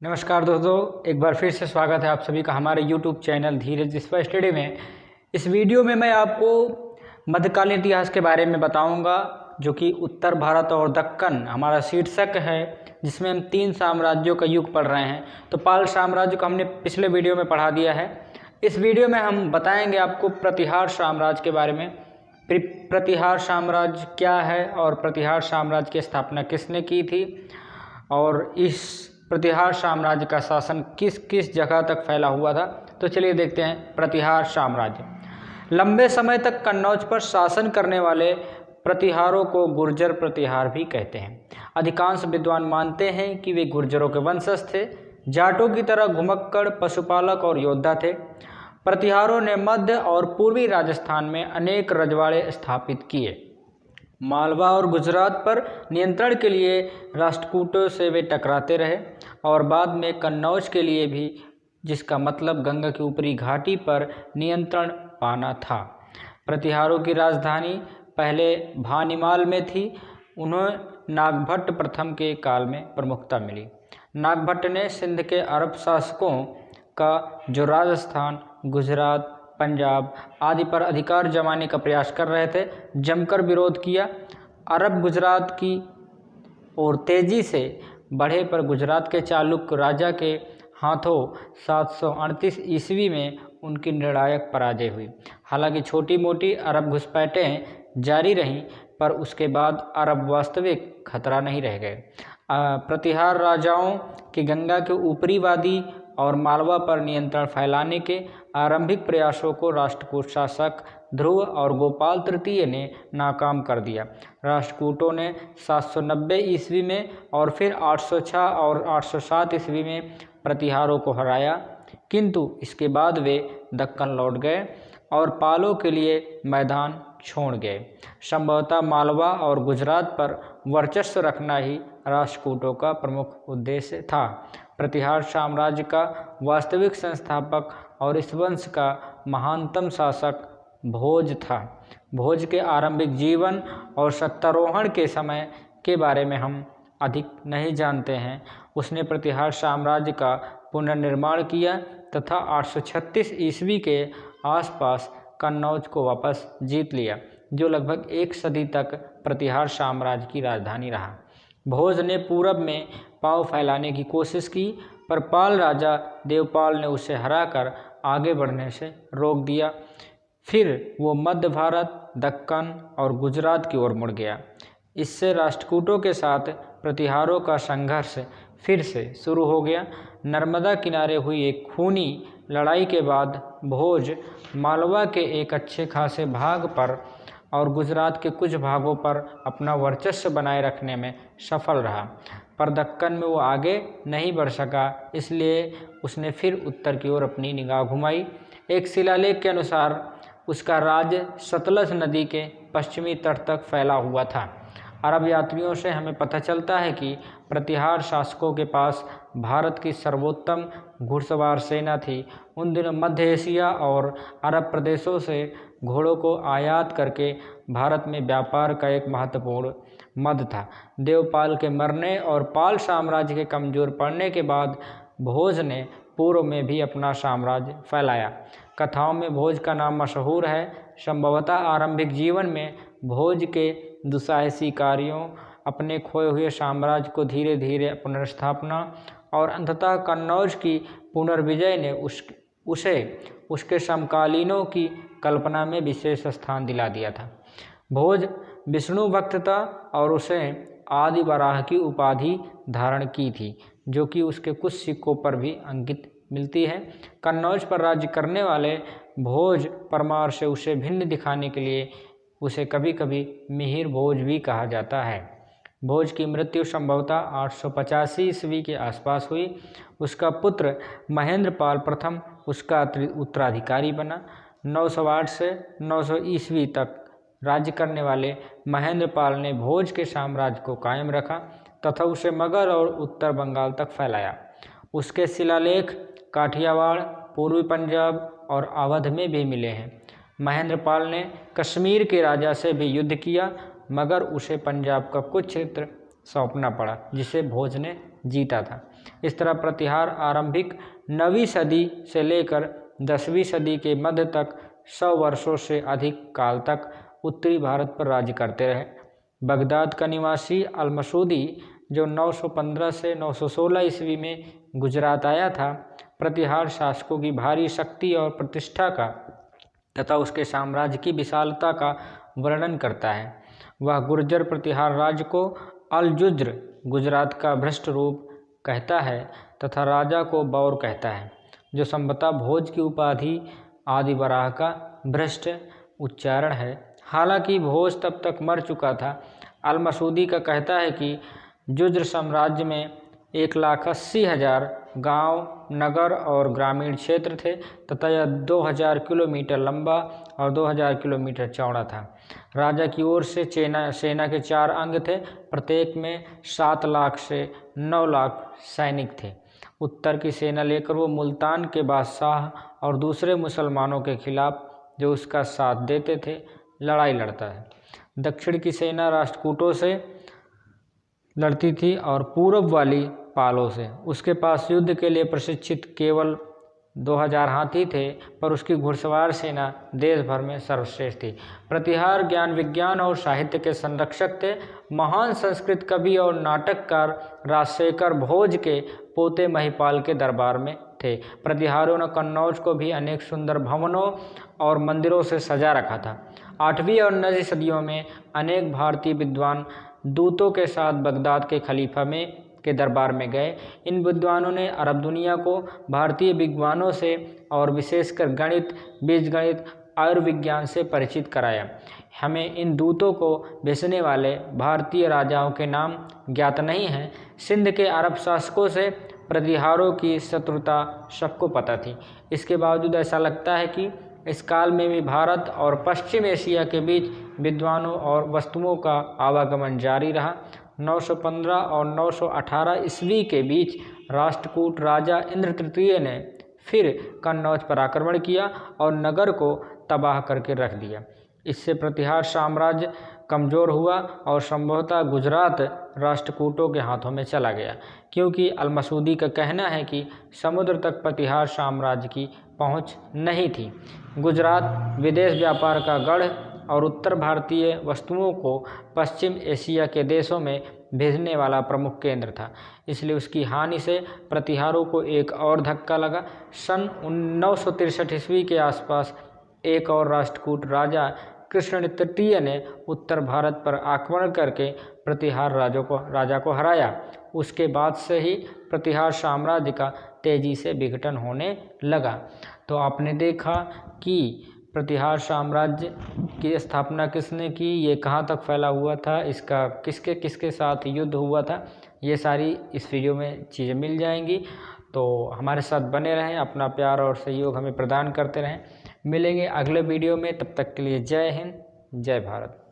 नमस्कार दोस्तों, एक बार फिर से स्वागत है आप सभी का हमारे YouTube चैनल धीरज स्टडी में। इस वीडियो में मैं आपको मध्यकालीन इतिहास के बारे में बताऊंगा, जो कि उत्तर भारत और दक्कन हमारा शीर्षक है, जिसमें हम 3 साम्राज्यों का युग पढ़ रहे हैं। तो पाल साम्राज्य को हमने पिछले वीडियो में पढ़ा दिया है। इस वीडियो में हम बताएंगे आपको प्रतिहार साम्राज्य के बारे में। प्रतिहार साम्राज्य क्या है और प्रतिहार साम्राज्य की स्थापना किसने की थी, और इस प्रतिहार साम्राज्य का शासन किस किस जगह तक फैला हुआ था। तो चलिए देखते हैं प्रतिहार साम्राज्य। लंबे समय तक कन्नौज पर शासन करने वाले प्रतिहारों को गुर्जर प्रतिहार भी कहते हैं। अधिकांश विद्वान मानते हैं कि वे गुर्जरों के वंशज थे। जाटों की तरह घुमक्कड़, पशुपालक और योद्धा थे। प्रतिहारों ने मध्य और पूर्वी राजस्थान में अनेक रजवाड़े स्थापित किए। मालवा और गुजरात पर नियंत्रण के लिए राष्ट्रकूटों से वे टकराते रहे, और बाद में कन्नौज के लिए भी, जिसका मतलब गंगा की ऊपरी घाटी पर नियंत्रण पाना था। प्रतिहारों की राजधानी पहले भानीमाल में थी। उन्हें नागभट्ट प्रथम के काल में प्रमुखता मिली। नागभट्ट ने सिंध के अरब शासकों का, जो राजस्थान, गुजरात, पंजाब आदि पर अधिकार जमाने का प्रयास कर रहे थे, जमकर विरोध किया। अरब गुजरात की ओर तेजी से बढ़े पर गुजरात के चालुक्य राजा के हाथों 738 ईस्वी में उनकी निर्णायक पराजय हुई। हालांकि छोटी मोटी अरब घुसपैठें जारी रहीं, पर उसके बाद अरब वास्तविक खतरा नहीं रह गए। प्रतिहार राजाओं के गंगा के ऊपरी वादी और मालवा पर नियंत्रण फैलाने के आरंभिक प्रयासों को राष्ट्रकूट शासक ध्रुव और गोपाल तृतीय ने नाकाम कर दिया। राष्ट्रकूटों ने 790 ईस्वी में और फिर 806 और 807 ईस्वी में प्रतिहारों को हराया, किंतु इसके बाद वे दक्कन लौट गए और पालों के लिए मैदान छोड़ गए। संभवतः मालवा और गुजरात पर वर्चस्व रखना ही राष्ट्रकूटों का प्रमुख उद्देश्य था। प्रतिहार साम्राज्य का वास्तविक संस्थापक और इस वंश का महानतम शासक भोज था। भोज के आरंभिक जीवन और सत्तारोहण के समय के बारे में हम अधिक नहीं जानते हैं। उसने प्रतिहार साम्राज्य का पुनर्निर्माण किया तथा 836 ईस्वी के आसपास कन्नौज को वापस जीत लिया, जो लगभग 1 सदी तक प्रतिहार साम्राज्य की राजधानी रहा। भोज ने पूरब में पांव फैलाने की कोशिश की, पर पाल राजा देवपाल ने उसे हराकर आगे बढ़ने से रोक दिया। फिर वो मध्य भारत, दक्कन और गुजरात की ओर मुड़ गया। इससे राष्ट्रकूटों के साथ प्रतिहारों का संघर्ष फिर से शुरू हो गया। नर्मदा किनारे हुई एक खूनी लड़ाई के बाद भोज मालवा के एक अच्छे खासे भाग पर और गुजरात के कुछ भागों पर अपना वर्चस्व बनाए रखने में सफल रहा, पर दक्कन में वो आगे नहीं बढ़ सका। इसलिए उसने फिर उत्तर की ओर अपनी निगाह घुमाई। एक शिलालेख के अनुसार उसका राज्य सतलज नदी के पश्चिमी तट तक फैला हुआ था। अरब यात्रियों से हमें पता चलता है कि प्रतिहार शासकों के पास भारत की सर्वोत्तम घुड़सवार सेना थी। उन दिनों मध्य एशिया और अरब प्रदेशों से घोड़ों को आयात करके भारत में व्यापार का एक महत्वपूर्ण मद था। देवपाल के मरने और पाल साम्राज्य के कमजोर पड़ने के बाद भोज ने पूर्व में भी अपना साम्राज्य फैलाया। कथाओं में भोज का नाम मशहूर है। संभवतः आरंभिक जीवन में भोज के दुस्साहसी कार्यों, अपने खोए हुए साम्राज्य को धीरे धीरे पुनर्स्थापना और अंततः कन्नौज की पुनर्विजय ने उसे उसके समकालीनों की कल्पना में विशेष स्थान दिला दिया था। भोज विष्णु भक्त था और उसे आदि वराह की उपाधि धारण की थी, जो कि उसके कुछ सिक्कों पर भी अंकित मिलती है। कन्नौज पर राज्य करने वाले भोज परमार से उसे भिन्न दिखाने के लिए उसे कभी कभी मिहिर भोज भी कहा जाता है। भोज की मृत्यु संभवतः 885 ईस्वी के आसपास हुई। उसका पुत्र महेंद्रपाल प्रथम उसका उत्तराधिकारी बना। 908 से 900 ईस्वी तक राज्य करने वाले महेंद्रपाल ने भोज के साम्राज्य को कायम रखा तथा उसे मगध और उत्तर बंगाल तक फैलाया। उसके शिलालेख काठियावाड़, पूर्वी पंजाब और अवध में भी मिले हैं। महेंद्रपाल ने कश्मीर के राजा से भी युद्ध किया, मगर उसे पंजाब का कुछ क्षेत्र सौंपना पड़ा, जिसे भोज ने जीता था। इस तरह प्रतिहार आरंभिक 9वीं सदी से लेकर 10वीं सदी के मध्य तक 100 वर्षों से अधिक काल तक उत्तरी भारत पर राज्य करते रहे। बगदाद का निवासी अल-मसूदी जो 915 से 916 ईस्वी में गुजरात आया था, प्रतिहार शासकों की भारी शक्ति और प्रतिष्ठा का तथा उसके साम्राज्य की विशालता का वर्णन करता है। वह गुर्जर प्रतिहार राज्य को अल-जुज्र गुजरात का भ्रष्ट रूप कहता है तथा राजा को बौर कहता है, जो संभवतः भोज की उपाधि आदि वराह का भ्रष्ट उच्चारण है। हालांकि भोज तब तक मर चुका था। अल-मसूदी का कहता है कि जुज्र साम्राज्य में 1,80,000 गांव, नगर और ग्रामीण क्षेत्र थे तथा यह 2000 किलोमीटर लंबा और 2000 किलोमीटर चौड़ा था। राजा की ओर से सेना के 4 अंग थे, प्रत्येक में 7 लाख से 9 लाख सैनिक थे। उत्तर की सेना लेकर वो मुल्तान के बादशाह और दूसरे मुसलमानों के खिलाफ जो उसका साथ देते थे लड़ाई लड़ता है। दक्षिण की सेना राष्ट्रकूटों से लड़ती थी और पूर्व वाली पालों से। उसके पास युद्ध के लिए प्रशिक्षित केवल 2000 हाथी थे, पर उसकी घुड़सवार सेना देश भर में सर्वश्रेष्ठ थी। प्रतिहार ज्ञान विज्ञान और साहित्य के संरक्षक थे। महान संस्कृत कवि और नाटककार राजशेखर भोज के पोते महिपाल के दरबार में थे। प्रतिहारों ने कन्नौज को भी अनेक सुंदर भवनों और मंदिरों से सजा रखा था। 8वीं और 9वीं सदियों में अनेक भारतीय विद्वान दूतों के साथ बगदाद के खलीफा के दरबार में गए। इन विद्वानों ने अरब दुनिया को भारतीय विद्वानों से और विशेषकर गणित, बीजगणित, आयुर्विज्ञान से परिचित कराया। हमें इन दूतों को भेजने वाले भारतीय राजाओं के नाम ज्ञात नहीं हैं। सिंध के अरब शासकों से प्रतिहारों की शत्रुता सबको पता थी। इसके बावजूद ऐसा लगता है कि इस काल में भी भारत और पश्चिम एशिया के बीच विद्वानों और वस्तुओं का आवागमन जारी रहा। 915 और 918 ईस्वी के बीच राष्ट्रकूट राजा इंद्र तृतीय ने फिर कन्नौज पर आक्रमण किया और नगर को तबाह करके रख दिया। इससे प्रतिहार साम्राज्य कमज़ोर हुआ और संभवतः गुजरात राष्ट्रकूटों के हाथों में चला गया, क्योंकि अल-मसूदी का कहना है कि समुद्र तक प्रतिहार साम्राज्य की पहुंच नहीं थी। गुजरात विदेश व्यापार का गढ़ और उत्तर भारतीय वस्तुओं को पश्चिम एशिया के देशों में भेजने वाला प्रमुख केंद्र था, इसलिए उसकी हानि से प्रतिहारों को एक और धक्का लगा। सन 963 ईस्वी के आसपास एक और राष्ट्रकूट राजा कृष्ण तृतीय ने उत्तर भारत पर आक्रमण करके प्रतिहार राजा को हराया। उसके बाद से ही प्रतिहार साम्राज्य का तेजी से विघटन होने लगा। तो आपने देखा कि प्रतिहार साम्राज्य की स्थापना किसने की, ये कहाँ तक फैला हुआ था, इसका किसके किसके साथ युद्ध हुआ था, ये सारी इस वीडियो में चीज़ें मिल जाएंगी। तो हमारे साथ बने रहें, अपना प्यार और सहयोग हमें प्रदान करते रहें। मिलेंगे अगले वीडियो में, तब तक के लिए जय हिंद, जय भारत।